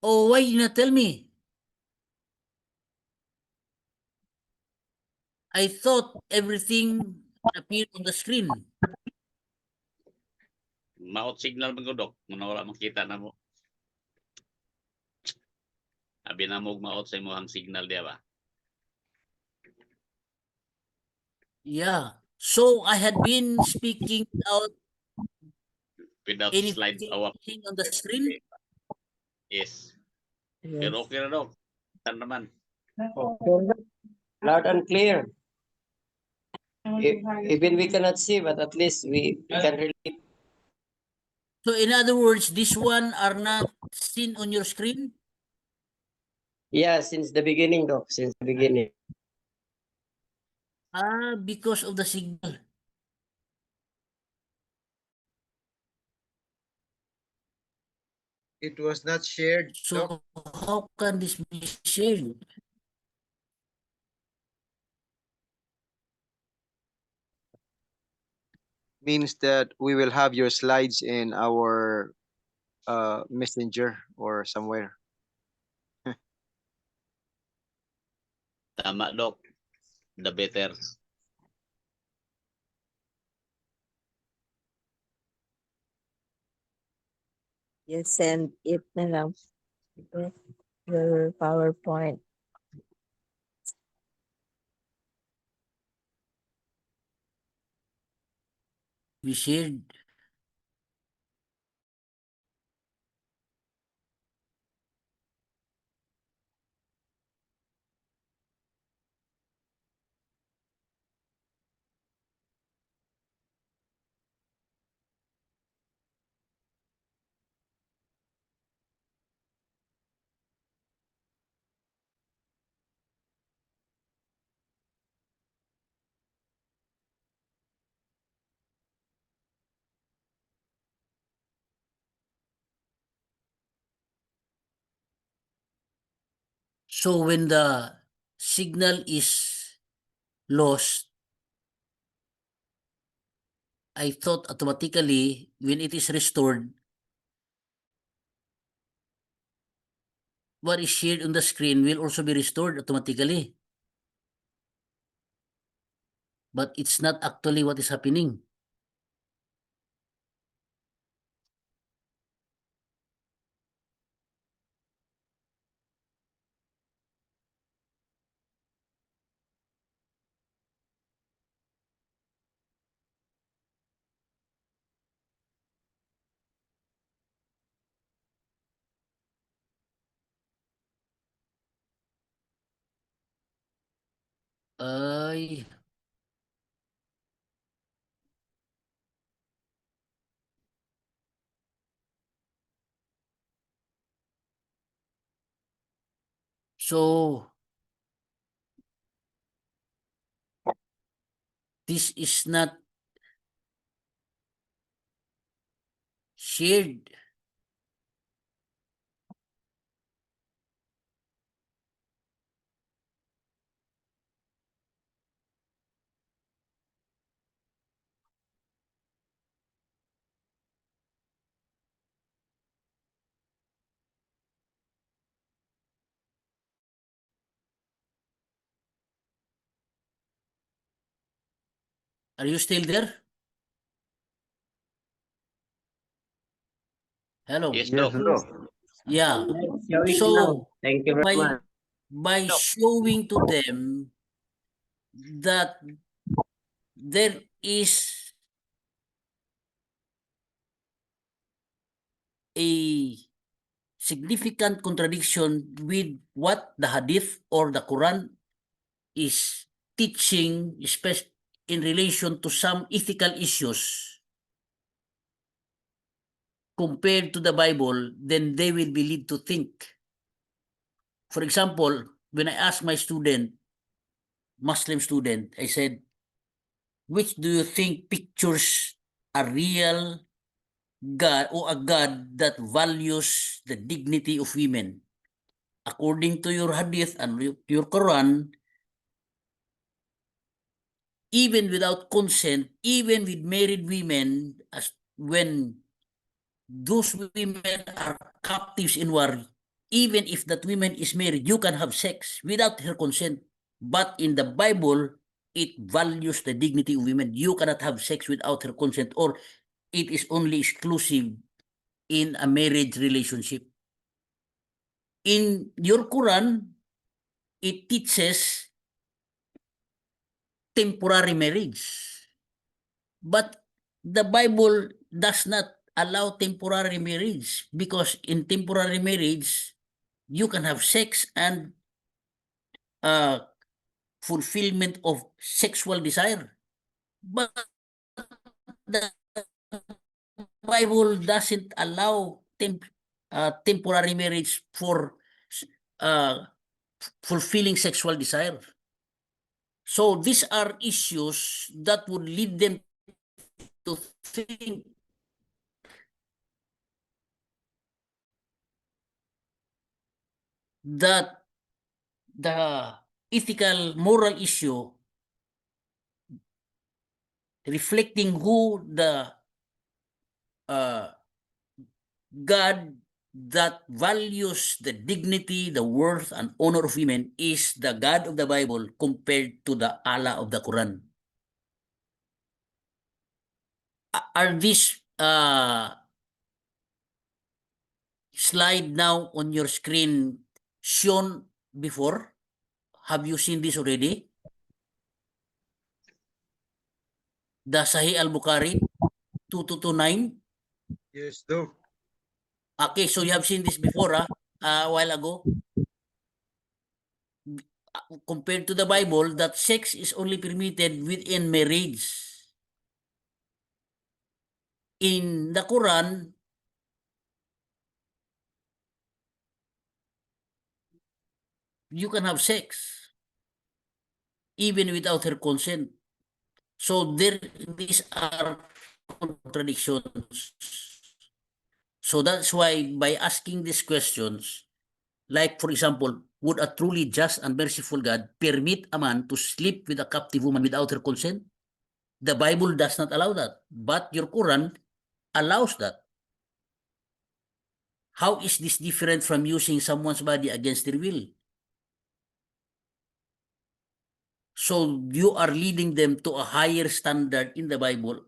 [SPEAKER 1] Oh, why you not tell me? I thought everything appeared on the screen.
[SPEAKER 7] Maot signal man ko, Dok. Muna wala makita na mo. Abi na mo maot sa imong signal diya ba?
[SPEAKER 1] Yeah. So I had been speaking without
[SPEAKER 7] Without slide awak.
[SPEAKER 1] anything on the screen.
[SPEAKER 7] Yes.
[SPEAKER 2] Yes.
[SPEAKER 7] Pero okay na, Dok. Tan naman.
[SPEAKER 8] Loud and clear. Even we cannot see, but at least we can relate.
[SPEAKER 1] So in other words, this one are not seen on your screen?
[SPEAKER 8] Yeah, since the beginning, Doc. Since the beginning.
[SPEAKER 1] Because of the signal.
[SPEAKER 5] It was not shared, Doc.
[SPEAKER 1] So how can this be shared?
[SPEAKER 5] Means that we will have your slides in our messenger or somewhere.
[SPEAKER 7] Tama, Dok. The better.
[SPEAKER 2] Yes, send it na lang. Your PowerPoint.
[SPEAKER 1] We shared. So when the signal is lost, I thought automatically when it is restored, what is shared on the screen will also be restored automatically. But it's not actually what is happening. Ay, so this is not shared. Are you still there? Hello.
[SPEAKER 7] Yes,
[SPEAKER 3] Yes,
[SPEAKER 7] Doc.
[SPEAKER 3] Doc.
[SPEAKER 1] Yeah.
[SPEAKER 8] Showing
[SPEAKER 1] So
[SPEAKER 8] now. Thank you very much.
[SPEAKER 1] by showing to them that there is a significant contradiction with what the Hadith or the Quran is teaching, especially in relation to some ethical issues compared to the Bible, then they will be led to think. For example, when I asked my student, Muslim student, I said, which do you think pictures a real God or a God that values the dignity of women? According to your Hadith and your Quran, even without consent, even with married women, as when those women are captives in war, even if that woman is married, you can have sex without her consent. But in the Bible, it values the dignity of women. You cannot have sex without her consent, or it is only exclusive in a marriage relationship. In your Quran, it teaches temporary marriage. But the Bible does not allow temporary marriage, because in temporary marriage, you can have sex and uh, fulfillment of sexual desire. But the Bible doesn't allow temporary marriage for uh, fulfilling sexual desire. So these are issues that would lead them to think that the ethical moral issue reflecting who the uh, God that values the dignity, the worth, and honor of women is the God of the Bible compared to the Allah of the Quran. Are these slide now on your screen shown before? Have you seen this already? The Sahih al-Bukhari 2229.
[SPEAKER 3] Yes, Doc.
[SPEAKER 1] Okay, so you have seen this before, a while ago. Compared to the Bible, that sex is only permitted within marriage. In the Quran, you can have sex even without her consent. So these are contradictions. So that's why by asking these questions, like for example, would a truly just and merciful God permit a man to sleep with a captive woman without her consent? The Bible does not allow that, but your Quran allows that. How is this different from using someone's body against their will? So you are leading them to a higher standard in the Bible,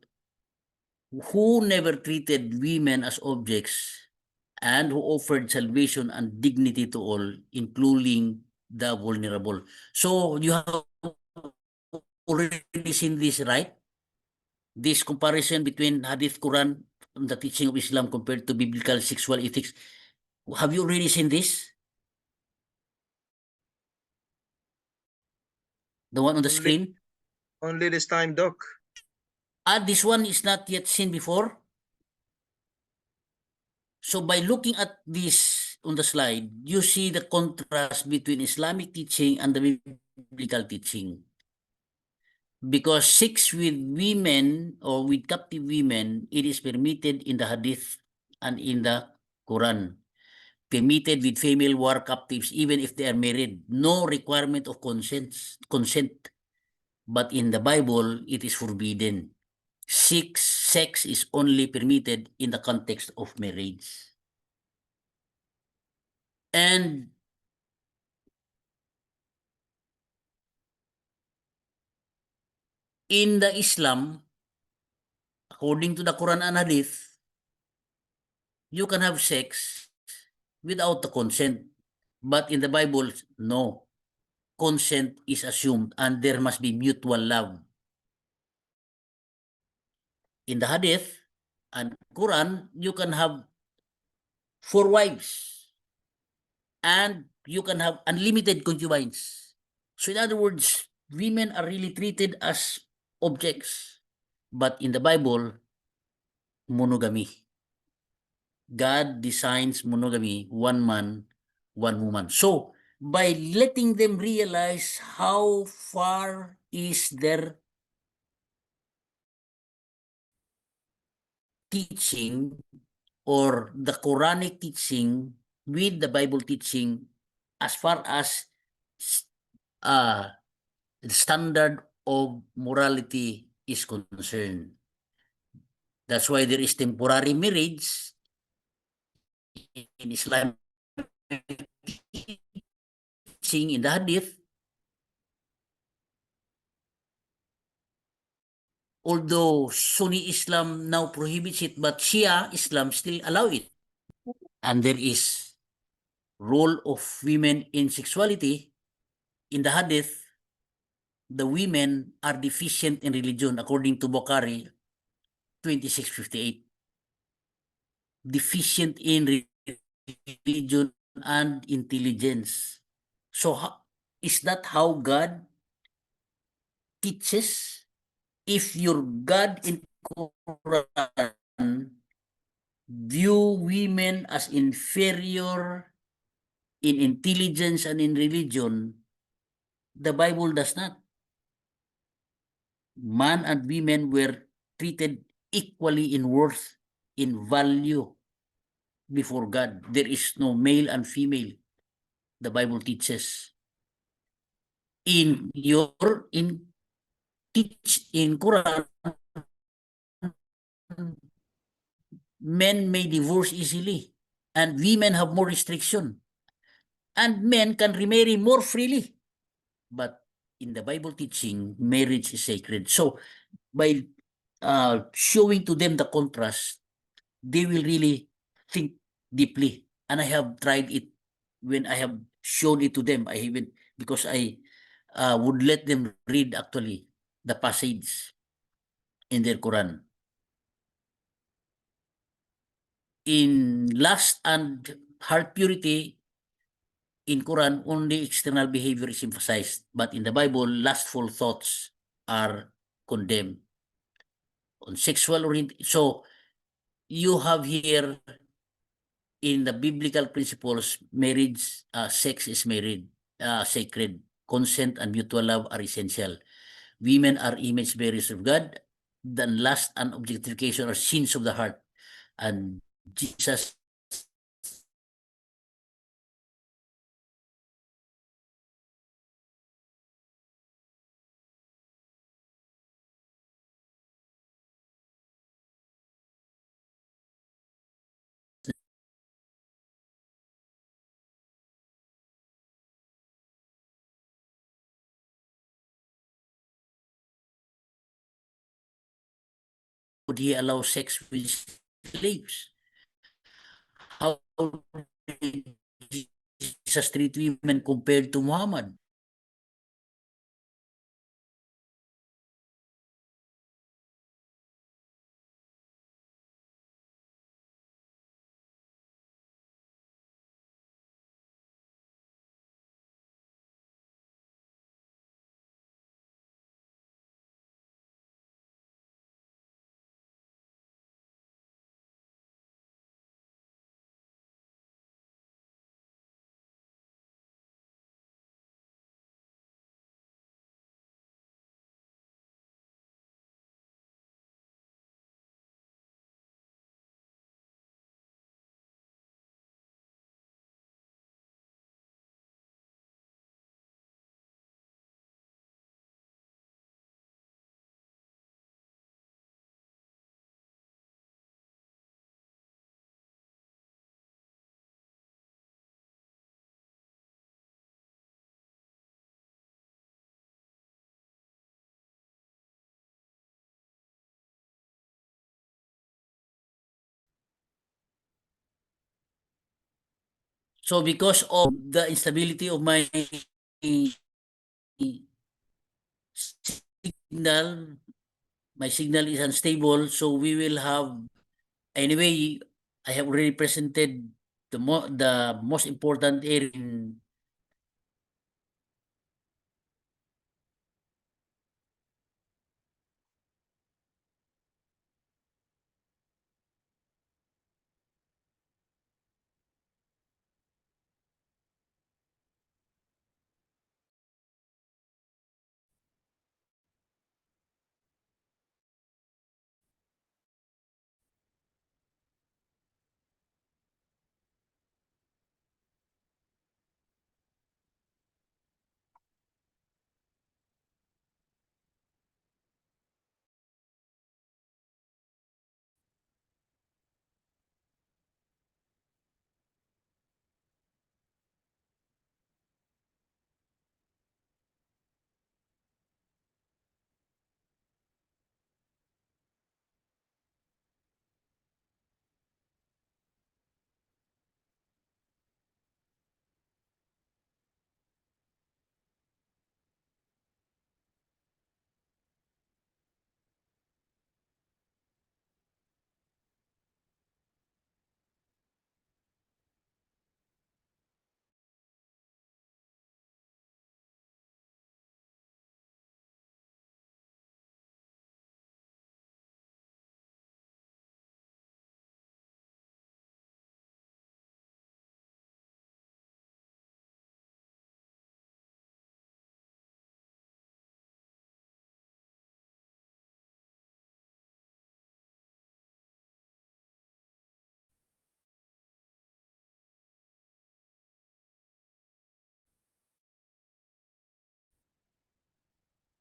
[SPEAKER 1] who never treated women as objects and who offered salvation and dignity to all, including the vulnerable. So you have already seen this, right? This comparison between Hadith, Quran, and the teaching of Islam compared to biblical sexual ethics. Have you already seen this? The one on the screen?
[SPEAKER 3] Only this time, Doc.
[SPEAKER 1] This one is not yet seen before. So by looking at this on the slide, you see the contrast between Islamic teaching and the biblical teaching. Because sex with women or with captive women, it is permitted in the Hadith and in the Quran. Permitted with female war captives, even if they are married. No requirement of consent. But in the Bible, it is forbidden. Sex is only permitted in the context of marriage. And In the Islam, according to the Quran and Hadith, you can have sex without the consent. But in the Bible, no. Consent is assumed and there must be mutual love. In the Hadith and Quran, you can have 4 wives and you can have unlimited concubines. So in other words, women are really treated as objects. But in the Bible, monogamy. God designs monogamy, one man, one woman. So by letting them realize how far is their teaching or the Quranic teaching with the Bible teaching as far as the standard of morality is concerned. That's why there is temporary marriage in Islam teaching in the Hadith. Although Sunni Islam now prohibits it, but Shia Islam still allow it. And there is role of women in sexuality. In the Hadith, the women are deficient in religion according to Bukhari 2658. Deficient in religion and intelligence. So is that how God teaches? If your God in Quran view women as inferior in intelligence and in religion, the Bible does not. Man and women were treated equally in worth, in value before God. There is no male and female. The Bible teaches. In Quran, men may divorce easily and women have more restriction and men can remarry more freely. But in the Bible teaching, marriage is sacred. So by showing to them the contrast, they will really think deeply. And I have tried it when I have shown it to them. I even, because I would let them read actually the passage in their Quran. In lust and heart purity, in Quran, only external behavior is emphasized. But in the Bible, lustful thoughts are condemned. On sexual orientation, so you have here in the biblical principles, marriage, sex is sacred. Consent and mutual love are essential. Women are image bearers of God. Then lust and objectification are sins of the heart. And Jesus would he allow sex with slaves? How did Jesus treat women compared to Muhammad? So because of the instability of my signal, my signal is unstable, so we will have, anyway, I have already presented the most important area in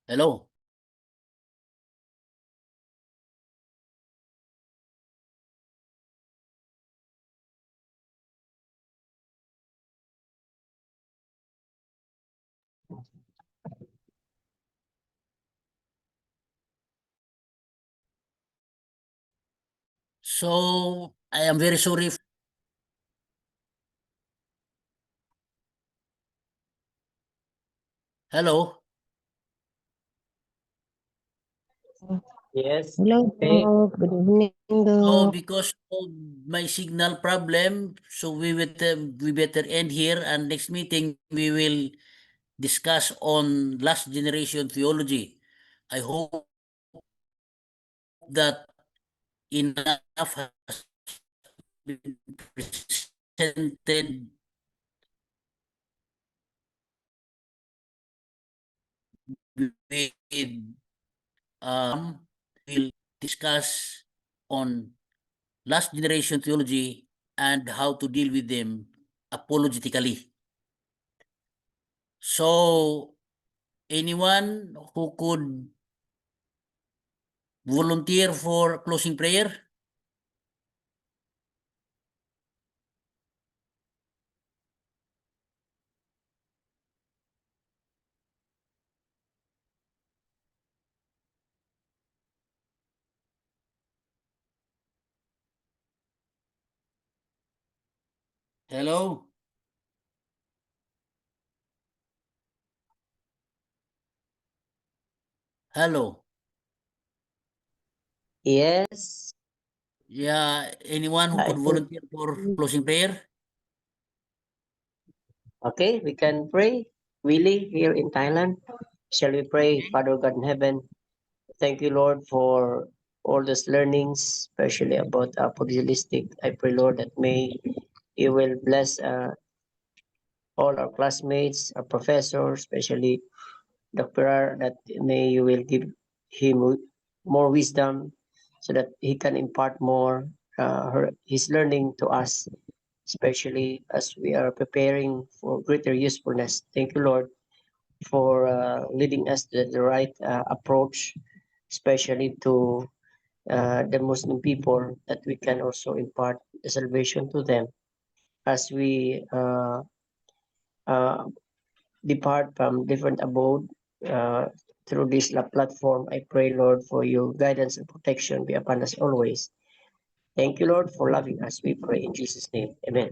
[SPEAKER 1] hello. So I am very sorry. Hello.
[SPEAKER 8] Yes.
[SPEAKER 2] Hello
[SPEAKER 8] Okay.
[SPEAKER 2] po. Good evening,
[SPEAKER 1] So
[SPEAKER 2] Doc.
[SPEAKER 1] because of my signal problem, so we better end here, and next meeting we will discuss on last generation theology. I hope that enough has been presented with will discuss on last generation theology and how to deal with them apologetically. So anyone who could volunteer for closing prayer? Hello? Hello?
[SPEAKER 8] Yes.
[SPEAKER 1] Yeah, anyone who
[SPEAKER 8] I
[SPEAKER 1] could
[SPEAKER 8] think.
[SPEAKER 1] volunteer for closing prayer?
[SPEAKER 8] Okay, we can pray. Willie here in Thailand. Shall we pray, Father God in heaven? Thank you, Lord, for all these learnings, especially about apologetic. I pray, Lord, that may you will bless all our classmates, our professors, especially Dr. R, that may you will give him more wisdom so that he can impart more his learning to us, especially as we are preparing for greater usefulness. Thank you, Lord, for leading us to the right approach, especially to the Muslim people, that we can also impart the salvation to them as we uh, depart from different abode uh, through this platform. I pray, Lord, for your guidance and protection be upon us always. Thank you, Lord, for loving us. We pray in Jesus' name. Amen.